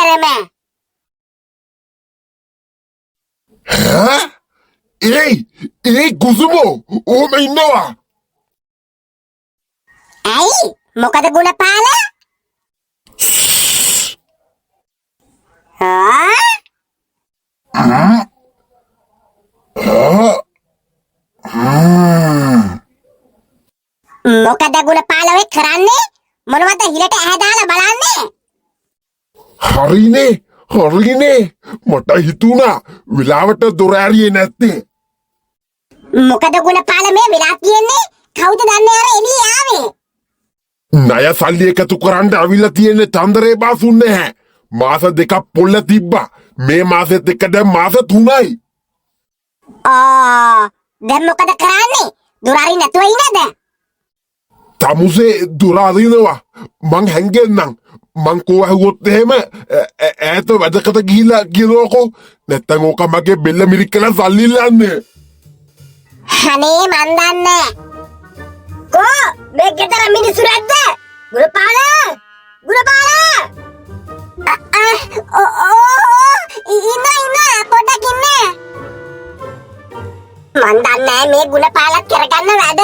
ඇරම. ඒ කුසුමෝ ඕම ඉන්නවා. ඇයි මොකද ගුණපාල? මොකද ගුණපාල ඔය කරන්නේ? මොනවද හිලට ඇහැ දාලා බලන්නේ? හරිනේ මට හිතුණා වෙලාවට දොර ඇරියේ නැත්තේ. මොකද ගුණපාල මේ වෙලා තියෙන්නේ? කවුද දන්නේ අර එළියේ ආවේ? ණය සල්ලි එකතු කරන්න අවිල්ලා තියෙන්නේ චන්දරේ බාසුන් නැහැ. මාස දෙකක් පොල්ල තිබ්බා. මේ මාසෙත් එක දැන් මාස 3යි. දැන් මොකද කරන්නේ? දොර අරින්න නැතුව ඉන්නද? තමුසේ දොර අරිනවා. මං හැංගෙන්නම්. මං කෝ ඇහුවොත් එහෙම ඈත වැඩකට ගිහිල්ලා කියනකො. නැත්තම් ඕක මගේ බෙල්ල මිරිකලා සල්ලි ඉල්ලන්නේ. අනේ මන් දන්නේ. කෝ මේ ගෙදර මිනිස්සු නැද්ද? ගුණපාල! ඉන්න පොඩ්ඩක් ඉන්න. මන් දන්නේ මේ ගුණපාලත් කරගන්න වැඩ.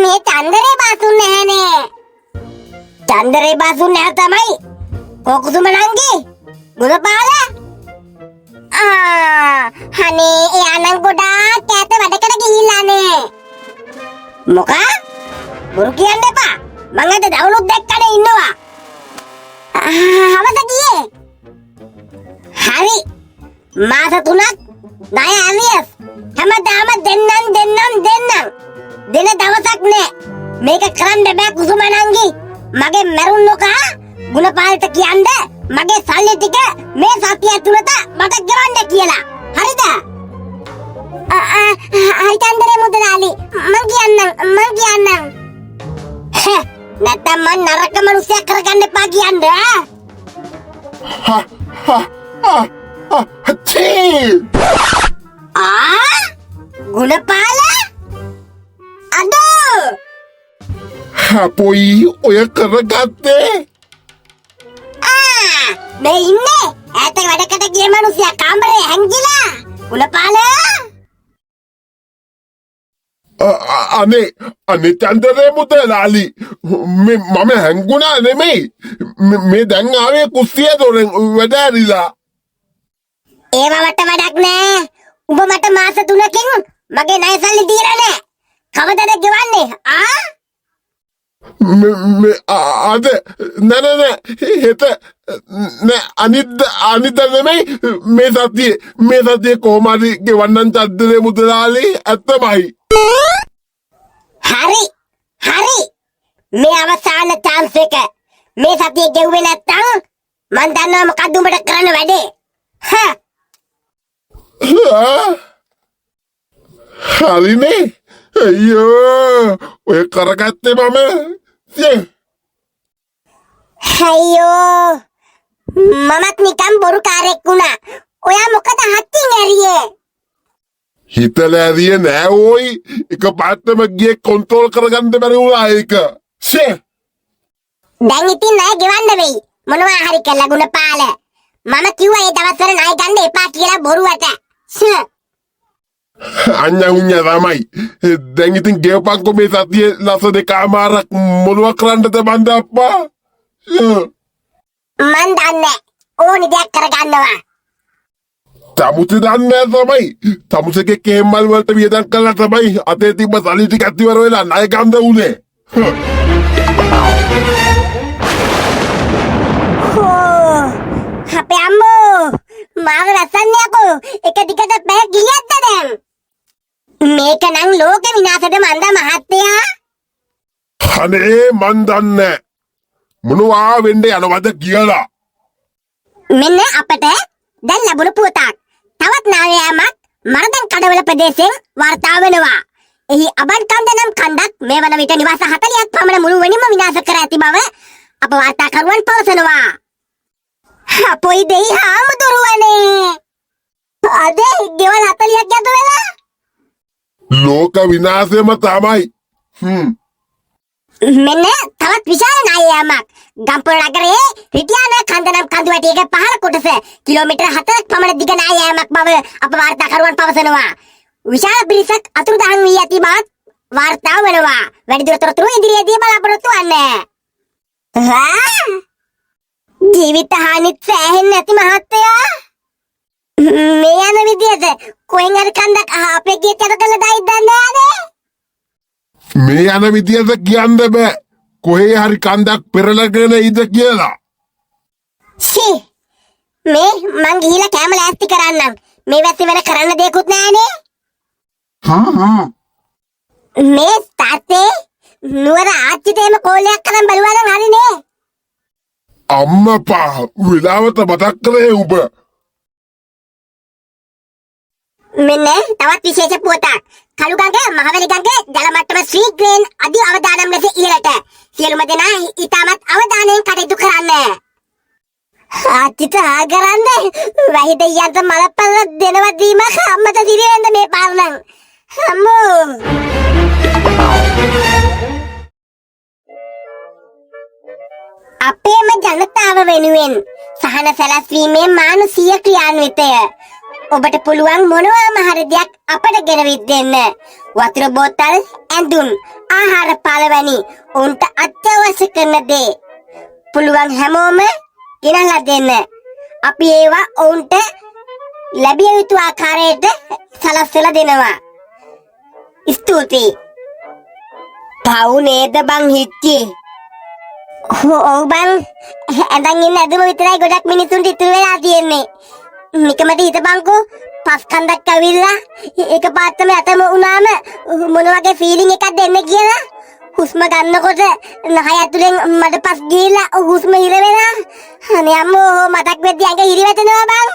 මේ චන්දරේ බාසුන් නැහනේ. චන්දරේ බාසුන් නැහැ තමයි. කොකුසුම නංගි ගුණපාල. අනේ එයා නම් ගොඩාක් ඈත වැඩකට ගිහිල්ලානේ. මොකා? බොරු කියන්න එපා. මං අද දවුනුත් දැක්කනේ ඉන්නවා. හවස ගියේ. හරි. මාස 3ක් ණය ඇරියස්. හැමදාම දෙන්නම්. දෙන දවසක් නෑ. මේක කරන්න බෑ කුසුම නංගි. මගේ මරුන්නෝකා ගුණපාලට කියන්න මගේ සල්ලි ටික මේ සතිය තුලට මට ගරන්න කියලා. හරිද? චන්දරේ මුදලාලි මං කියන්නම්. නැත්තම් මං නරක මිනිස්සෙක් කරගන්න එපා කියන්නේ. ගුණපාල අදෝ අපොයි ඔය කරගත්තේ. මේ ඉන්නේ ඈත වැඩකට ගිය මිනිස්සයා කාමරේ හැංගිලා. ගුණපාල අනේ චන්දරේ මුදලාලි මම හැංගුණා නෙමෙයි. මේ දැන් ආවේ කුස්සිය දොරෙන් වැඩ ඇරිලා. ඒවට වැඩක් නෑ. උඹ මට මාස 3කින් මගේ ණය සල්ලි දීලා නෑ. කවදද ගෙවන්නේ? අද නෑ හෙට නෑ අනිද්දා නෙමෙයි මේ සතියේ කොහොම හරි ගෙවන්නම් චන්දරේ මුදලාලි. ඇත්තමයි. හරි මේ අවසාන chance එක. මේ සතියේ ගෙව්වේ නැත්තම් මං දන්නවා මොකක්ද උඹට කරන්න වැඩේ. හරිනේ. අයියෝ ඔය කරගත්තේ මම. අයියෝ මමත් නිකන් බොරුකාරයෙක් වුණා. ඔයා මොකද හත්තින් ඇරියේ? හිතලා ඇරියේ නෑ ඕයි. එක පාටම ගියේ කන්ට්‍රෝල් කරගන්න බැරි වුණා ඒක. දැන් ඉතින් ණය ගෙවන්න වෙයි. මොනවා හරි කළා ගුණපාල. මම කිව්වා ඒ දවස්වල ණය ගන්න එපා කියලා බොරුවට. අඤ්ඤා තමයි. දැන් ඉතින් ගෙවපන්කො මේ සතියේ ලස දෙකමාරක් මොනවා කරන්නද මන්ද අප්පා? මන් දන්නේ ඕනි දෙයක් කරගන්නවා. තමුසේ දන්නේ තමයි. තමුසේගේ කේමල් වලට වියදම් කළා තමයි අතේ තිබ්බ සල්ලි ටික ඉවර වෙලා ණය ගන්න උනේ. අපේ අම්මෝ මාව රසන්නේ අකෝ. එක දිගට බෑ ගියද්ද දැන්? මේක නම් ලෝක විනාශද මන්ද මහත්තයා? අනේ මන් දන්නේ මොනවා වෙන්නේ යනවද කියලා. මෙන්න අපට දැන් ලැබුණු පුවතක්. තවත් නායෑමක් මරදන් කඩවල ප්‍රදේශයෙන් වාර්තා වෙනවා. එහි අබන්කන්ද නම් කණ්ඩක් මේ වන විට නිවාස 40ක් පමණ මුළුමනින්ම විනාශ කර ඇති බව අප වාර්තාකරුවන් පවසනවා. අපොයි දෙයි හාමුදුරුවනේ. අද ගෙවල් 40ක් යට වෙලා ලෝක විනාශයම තමයි. මෙන්න තවත් විශාල නායයාමක් ගම්පොළ නගරයේ රිටියාන කන්ද නම් කඳු වැටියක පහළ කොටස කිලෝමීටර් 4ක් පමණ දිග නායයාමක් බව අප වාර්තාකරුවන් පවසනවා. විශාල පිරිසක් අතුරුදහන් වී ඇති බවත් වාර්තා වෙනවා. වැඩිදුර තොරතුරු ඉදිරියේදී බලාපොරොත්තු වෙන්න. ජීවිත හානිත් සෑහෙන්නේ නැති මහත්තයා. මේ යන විදියට කොහෙන් හරි කන්දක් අපේ ගේට යට කළා දායි දන්නේ නැහැ. මේ යන විදියට කියන්න බෑ. කොහේ හරි කන්දක් පෙරලගෙන ඉද කියලා. සී මේ මං ගිහිල්ලා කැම ලෑස්ති කරන්නම්. මේ වැස්ස වෙන කරන්න දෙයක්වත් නැහනේ. මේ තාත්තේ නුවර ආච්චිටේම කෝලයක් කරන් බලුවා නම් හරිනේ. අම්මපා විලාවත මතක් කරේ උඹ. මෙන්න තවත් විශේෂ පුවතක්. කළුගඟ මහවැලිගඟ ජල මට්ටම ශීඝ්‍රයෙන් අධි අවදානම් ලෙස ඉහළට. සියලුම දෙනා ඊටමත් අවධානයෙන් කටයුතු කරන්න. ආච්චිට ආගරන්න වහිද යන්ත මලපල දෙනවා දීමක් අම්මට දිරියෙන්ද මේ පාරනම්. අම්මෝ අපේම ජනතාව වෙනුවෙන් සහන සැලැස්වීමේ මානසික ක්‍රියාන්විතය. ඔබට පුළුවන් මොනවාම හරි දෙයක් අපට ගෙනවිත් දෙන්න. වතුර බෝතල්, ඇඳුම්, ආහාර පාල වැනි උන්ට අත්‍යවශ්‍ය කරන දේ පුළුවන් හැමෝම ගෙනලා දෙන්න. අපි ඒවා ඔවුන්ට ලැබිය යුතු ආකාරයට සලස්සලා දෙනවා. ස්තුතියි. පව් නේද බං හිච්චි? ඔව් බං. ඇඳන් ඉන්න ඇඳුම විතරයි ගොඩක් මිනිසුන්ට ඉතුරු වෙලා තියෙන්නේ. නිකමට හිතපන්කෝ පස් කන්දක් ඇවිල්ලා එක පාත්තම ඇතම වුණාම මොන වගේ ෆීලිං එකක් දෙන්න කියලා. හුස්ම ගන්නකොට නහය ඇතුලෙන් මඩ පස් ගිහිල්ලා හුස්ම හිර වෙනවා. අනේ අම්මෝ මතක් වෙද්දී ඇඟ හිරි වැටෙනවා බං.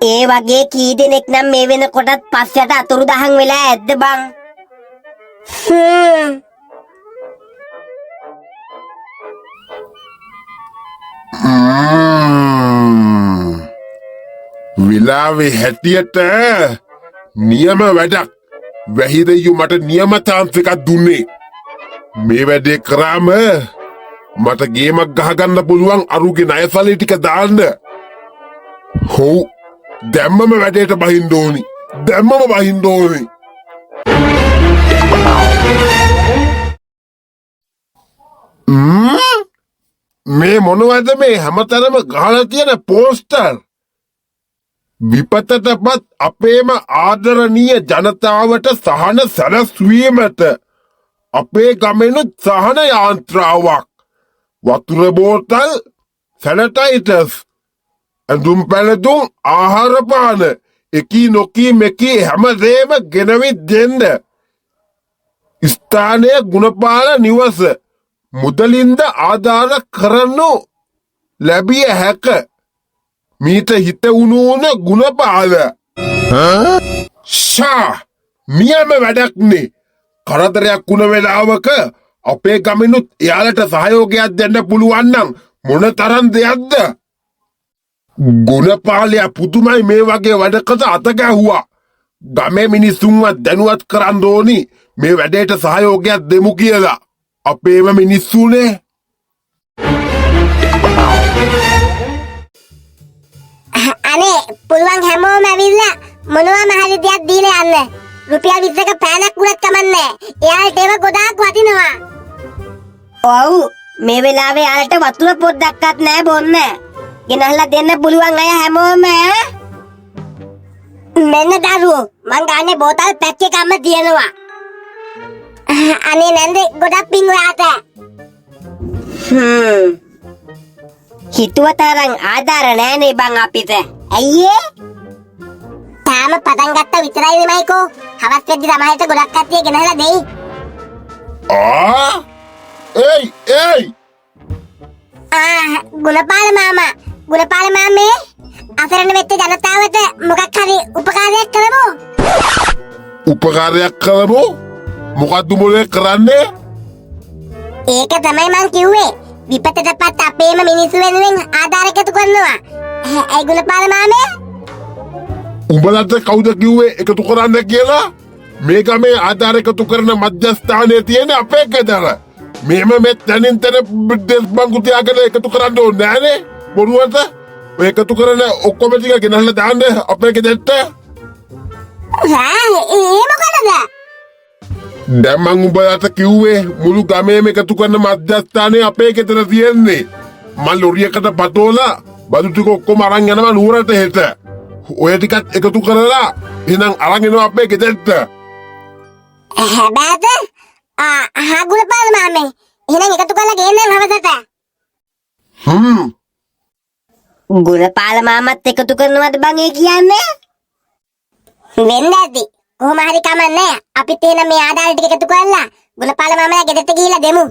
ඒ වගේ කී දෙනෙක් නම් මේ වෙනකොටත් පස්සට අතුරුදහන් වෙලා ඇද්ද බං? විලාවේ හැටියට නියම වැඩක්. වැහිදෙයු මට නියම chance එකක් දුන්නේ. මේ වැඩේ කරාම මට ගේමක් ගහගන්න පුළුවන් අරුගේ ණයසල්ලි ටික දාන්න. හොව් දැම්මම වැඩේට බහින්න ඕනි. දැම්මම බහින්න ඕනි. මේ මොනවද මේ හැමතැනම ගහලා තියෙන පෝස්ටර්? විපතටපත් අපේම ආදරණීය ජනතාවට සහන සැලැස්වීමට අපේ ගමෙනුත් සහන යාන්ත්‍රාවක්, වතුර බෝතල්, සැනිටයිසර්ස්, ඇඳුම් පැළඳුම්, ආහාර පාන, එකී නොකී මෙකී හැමදේම ගෙනවිත් දෙන්න. ස්ථානය ගුණපාල නිවස මුදලින්ද ආධාර කරනු ලැබිය හැක. මීට හිත උණුන ගුණපාල. ෂා නියම වැඩක්නේ. කරදරයක් වුණ වෙලාවක අපේ ගමෙනුත් එයාලට සහයෝගයක් දෙන්න පුළුවන් නම් මොන තරම් දෙයක්ද? ගුණපාලයා පුදුමයි මේ වගේ වැඩකට අත ගැහුවා. ගමේ මිනිස්සුන්වත් දැනුවත් කරන්න ඕනි මේ වැඩේට සහයෝගයක් දෙමු කියලා. අපේම මිනිස්සුනේ. අනේ පුළුවන් හැමෝම ඇවිල්ලා මොනවාම හරි දෙයක් දීලා යන්න. රුපියල් 20ක පෑනක් උනත් කමන්නේ. එයාලට ඒව ගොඩාක් වටිනවා. ඔව් මේ වෙලාවේ යාලට වතුර පොඩ්ඩක්වත් නැහැ බොන්න. ගෙනල්ලා දෙන්න පුළුවන් අය හැමෝම. මෙන්න දරුවෝ මං ගන්නේ බෝතල් පැක් එකක්ම තියෙනවා. අනේ නන්ද ගොඩක් පිං ඔයාට. හිතුව තරම් ආධාර නෑනේ බං අපිට. ඇයි ඒ? තාම පටන් ගත්ත විතරයි නෙමයිකෝ. හවස් වෙද්දි සමහරට ගොඩක් කට්ටිය ගෙනහලා දෙයි. ඒයි ගුණපාල මාමා. ගුණපාල මාමේ අසරණ වෙච්ච ජනතාවට මොකක් හරි උපකාරයක් කරමු. උපකාරයක් කරමු? මොකද්ද මොලේ කරන්නේ? ඒක තමයි මං කිව්වේ. විපතටපත් අපේම මිනිස්සු වෙනුවෙන් ආධාර එකතු කරනවා. ඇයි ගුණපාල මාමේ? උඹලට කවුද කිව්වේ එකතු කරන්න කියලා? මේ ගමේ ආධාර එකතු කරන මධ්‍යස්ථානයේ තියෙන අපේ ගෙදර. මෙහෙම මේ තනින් තන බංගු තියාගෙන එකතු කරන්න ඕනේ නෑනේ. බොරුවට ඔය එකතු කරන ඔක්කොම ටික ගෙනල්ලා දාන්න අපේ ගෙදරට. ඒ මොකටද? දැන් මං උඹලාට කිව්වේ මුළු ගමේම එකතු කරන මධ්‍යස්ථානයේ අපේ ගෙදර තියෙන්නේ. මම ලොරියකට පතෝලා බදු ටික ඔක්කොම අරන් යනවා නුවරට හෙට. ඔය ටිකත් එකතු කරලා එහෙනම් අරන් එනවා අපේ ගෙදරට. හැබැයිද? ගුණපාල මාමේ. එහෙනම් එකතු කරලා ගේන්න හවසට. ගුණපාල මාමත් එකතු කරනවද බං ඒ කියන්නේ? වෙන්න ඇති. කොහොම හරි කමන්නේ. අපිත් එහෙනම් මේ ආදාළ ටික එකතු කරලා ගුණපාල මාමලා ගෙදරට ගිහිල්ලා දෙමු.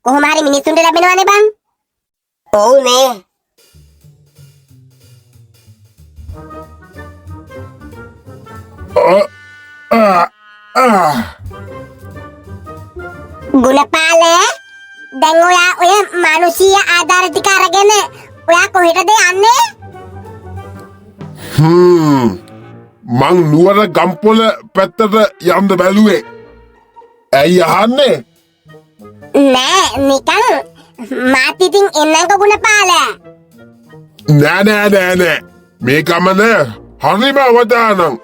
කොහොම හරි මිනිස්සුන්ට ලැබෙනවනේ බං. ඔව් නේ. ගුණපාල දැන් ඔය මානුෂීය ආධාර ටික අරගෙන ඔයා කොහෙටද යන්නේ? මං නුවර ගම්පොළ පැත්තට යන්න බැලුවේ. ඇයි අහන්නේ? නෑ නිකන් මාත් ඉතින් එන්නම්කො ගුණපාල. නෑ. මේ ගමන හරිම අවදානම්.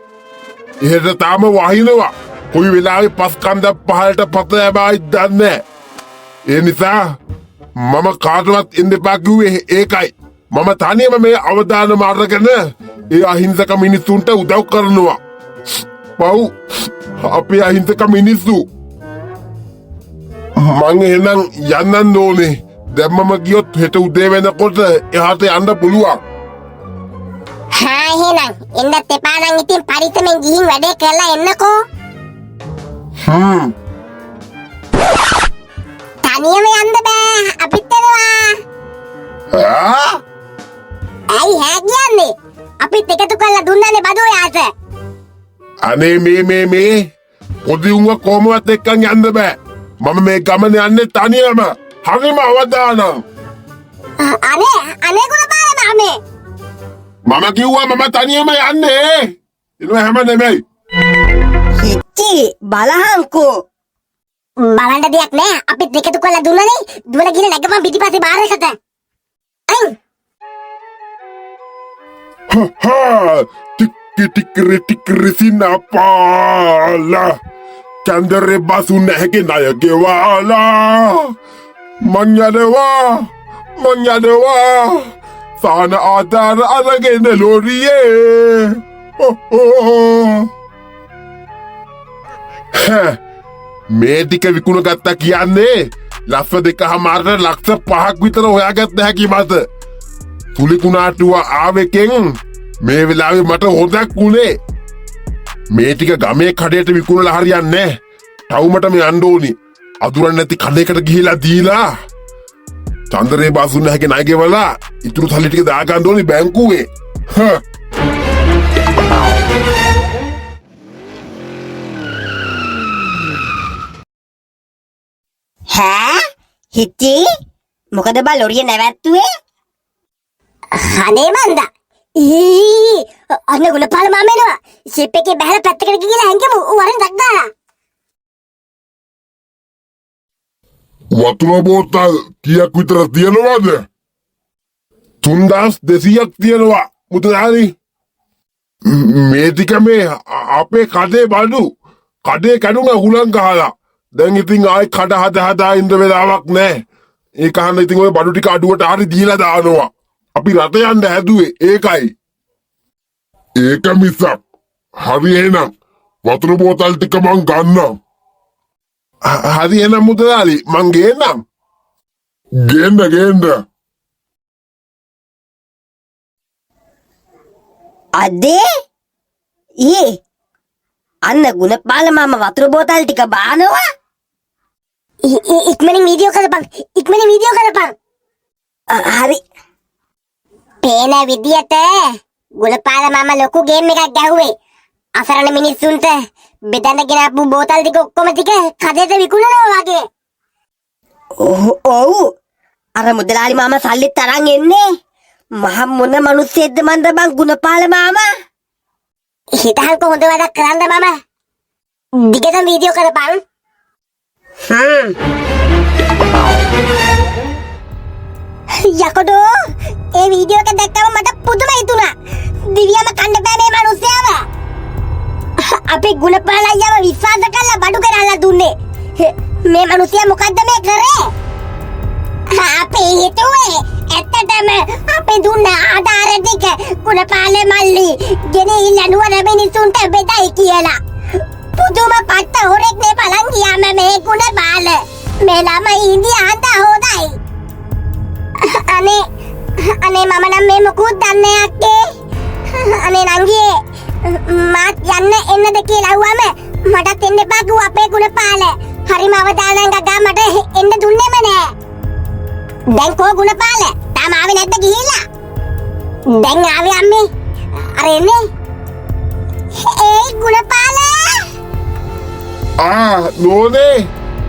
එහෙට තාම වහිනවා. කොයි වෙලාවෙ පස් කන්ද පහලට පත යබයි දන්නේ. ඒ නිසා මම කාටවත් එන්න එපා කිව්වේ ඒකයි. මම තනියම මේ අවදානම අරගෙන ඒ අහිංසක මිනිස්සුන්ට උදව් කරනවා. පව් අපේ අහිංසක මිනිස්සු. මං එහෙනම් යන්නන්න ඕනේ. දැන් මම ගියොත් හෙට උදේ වෙනකොට එහාට යන්න පුළුවන්. එහෙනම් එන්නත් එපා නම් ඉතින් පරිස්සමෙන් ගිහින් වැඩේ කරලා එන්නකෝ. තනියම යන්න බෑ. අපිත් එනවා. ඇයි කියන්නේ? අපිත් එකතු කරලා දුන්නනේ බදු ඔයාට. අනේ මේ පොඩි උන්ව කොහොමවත් එක්කන් යන්න බෑ. මම මේ ගමන යන්නේ තනියම. හරිම අවදානම්. අනේ ගුණපාල මාමේ. මම කිව්වා මම තනියම යන්නේ. ඉතින් හැම නෙමෙයි. හිටි බලහන්කෝ. බලන්න දෙයක් නෑ. අපිත් එකතු කරලා දුන්නනේ. දුවලා ගිහින් නැගපන් පිටිපස්සේ බාර් එකට. අයින්. ටික්කරි සිනපාලා. චන්දරේ බසු නැහගේ ණයගේ වාලා. මං යනවා. සාන ආධාර අරගෙන ලෝරියේ. මේ ටික විකුණ ගත්තා කියන්නේ ලක්ෂ 2.5 ලක්ෂ 5ක් විතර හොයාගත්ත හැකි මත. තුලිකුණාටුව ආවෙකෙන් මේ වෙලාවේ මට හොදක් උනේ. මේ ටික ගමේ කඩේට විකුණලා හරියන්නේ නැහැ. ටවුමටම යන්න ඕනි. අදුරන් නැති කඩේකට ගිහිලා දීලා චන්දරේ බාසුන් නැගේ ණය ගෙවලා ඉතුරු සල්ලි ටික දාගන්න ඕනි බැංකුවේ. හිටි මොකද බා ලොරිය නැවැත්තුවේ? අනේ මන්දා. අන්න ගුණපාල මාමේනවා. ෂිප් එකේ බහලා පැත්තකට ගිහලා හැංගෙමු. වරෙන් දක්ගාලා. වතුර බෝතල් කීයක් විතර තියෙනවද? 3200ක් තියෙනවා මුදලාලි. මේ ටික මේ අපේ කඩේ බඩු. කඩේ කැඩුනා හුලං ගහලා. දැන් ඉතින් ආයි කඩ හදා ඉන්න වෙලාවක් නැහැ. ඒක අහන්න ඉතින් ඔය බඩු ටික අඩුවට හරි දීලා දානවා. අපි රට යන්න හැදුවේ ඒකයි. ඒක මිසක්. හරි එහෙනම් වතුර බෝතල් ටික මං ගන්නම්. හරි එහෙනම් මුදලාලි මං ගේන්නම්. ගේන්න. අදේ අන්න ගුණපාල මාමා වතුර බෝතල් ටික බානවා. ඉක්මනින් වීඩියෝ කරපන්. හරි. පේන විදියට ගුණපාල මාමා ලොකු ගේම් එකක් ගැහුවේ. අසරණ මිනිස්සුන්ට බෙදන්න ගෙනාපු බෝතල් ටික ඔක්කොම ටික කඩේට විකුණනවා වගේ. ඔව්. අර මුදලාලි මාමා සල්ලිත් තරන් එන්නේ. මහ මොන මිනිස්සෙක්ද මන්ද බං ගුණපාල මාමා. හිතහන්කො හොඳ වැඩක් කරන්න මාමා. දිගටම වීඩියෝ කරපන්. යකඩෝ ඒ වීඩියෝ එක දැක්කම මට පුදුම හිතුණා. දිව්‍යම කන්න බෑ මේ මිනිස්සයාව. අපේ ගුණපාල අයියව විශ්වාස කරලා බඩු කරලා දුන්නේ. මේ මිනිස්සයා මොකද්ද මේ කරේ? අපේ හිතුවේ ඇත්තටම අපේ දුන්න ආධාර ටික ගුණපාල මල්ලි ගෙනිහිල්ලා නුවර මිනිසුන්ට බෙදයි කියලා. පුදුම පට්ට හොරෙක් නේ බලන් ගියාම මේ ගුණපාල. මේ ළමයි ඉන්දියාන්ත හොදයි. අනේ මම නම් මේ මොකුත් දන්නේ අක්කේ. අනේ නංගියේ මාත් යන්න එන්නද කියලා අහුවම මටත් එන්න එපා කිව්වා අපේ ගුණපාල. හරිම අවදානම් ගගා මට එන්න දුන්නෙම නෑ. දැන් කෝ ගුණපාල තාම ආවේ නැද්ද ගිහිල්ලා? දැන් ආවේ අම්මේ. අර එන්නේ. ඒ ගුණපාල. නෝනේ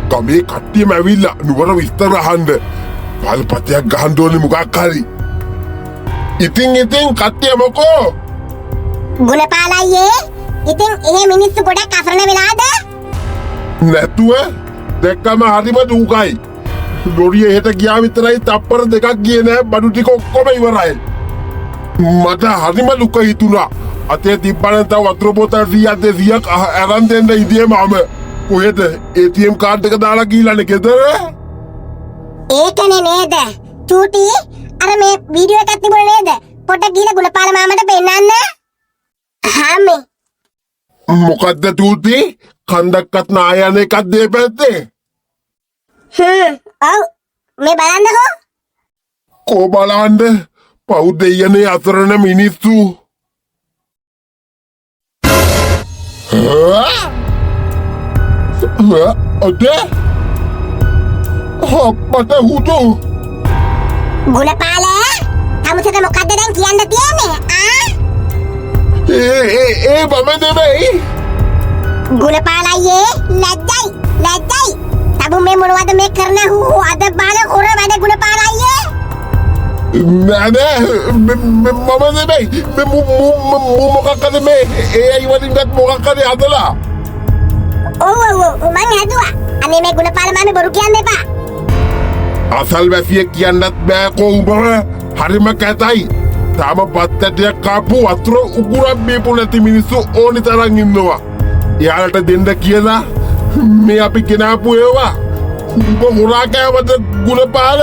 ගමේ කට්ටියම ඇවිල්ලා නුවර විස්තර අහන්න. පල්පතයක් ගහන්න ඕනේ මොකක් හරි. ඉතින් කට්ටිය මොකෝ? ගුණපාල අයියේ ඉතින් එහෙ මිනිස්සු ගොඩක් අසරණ වෙලාද? නැතුව දැක්කම හරිම දුකයි. ලොරිය හෙට ගියා විතරයි තප්පර දෙකක් ගියේ නෑ බඩු ටික ඔක්කොම ඉවරයි. මට හරිම දුක හිතුණා. අතේ තිබ්බන තව වතුර බෝතල් 100ක් අරන් දෙන්න ඉදියේ මම. කොහෙද ATM කාඩ් එක දාලා ගිහලානේ ගෙදර? ඒකනේ නේද? චූටි අර මේ වීඩියෝ එකක් තිබුණේ නේද? පොඩ්ඩක් ගිහලා ගුණපාල මාමට පෙන්නන්න. හාමේ. මොකද්ද චූටි? කන්දක්වත් නායන එකක් දෙපැත්තේ. ඔව් මේ බලන්නකෝ. කෝ බලන්න පව් දෙයනේ අසරණ මිනිස්සු. අද අපට හුදු ගුණපාල තමුසට මොකද්ද දැන් කියන්න තියන්නේ? ඒ මම නෙමෙයි. ගුණපාල අයියේ ලැජ්ජයි. තබු මේ මොනවද මේ කරන අද බාල හොර වැඩ ගුණපාල අයියේ? නෑ මම නෙමෙයි. මොකක්ද මේ ඒ අයිවලින්වත් මොකක්ද හදලා? ඔව් මං හැදුවා. අනේ මේ ගුණපාල මාමේ බොරු කියන්න එපා. අසල්වැසියෙක් කියන්නත් බෑ කෝ උඹ. හරිම කැතයි. තාම පත්තටයක් කාපු වතුර උගුරක් බීපු නැති මිනිස්සු ඕනි තරම් ඉන්නවා. එයාලට දෙන්න කියලා මේ අපි ගෙනාපු ඒවා උඹ හොරා කෑවද ගුණපාල?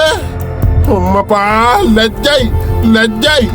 අම්මපා ලැජ්ජයි.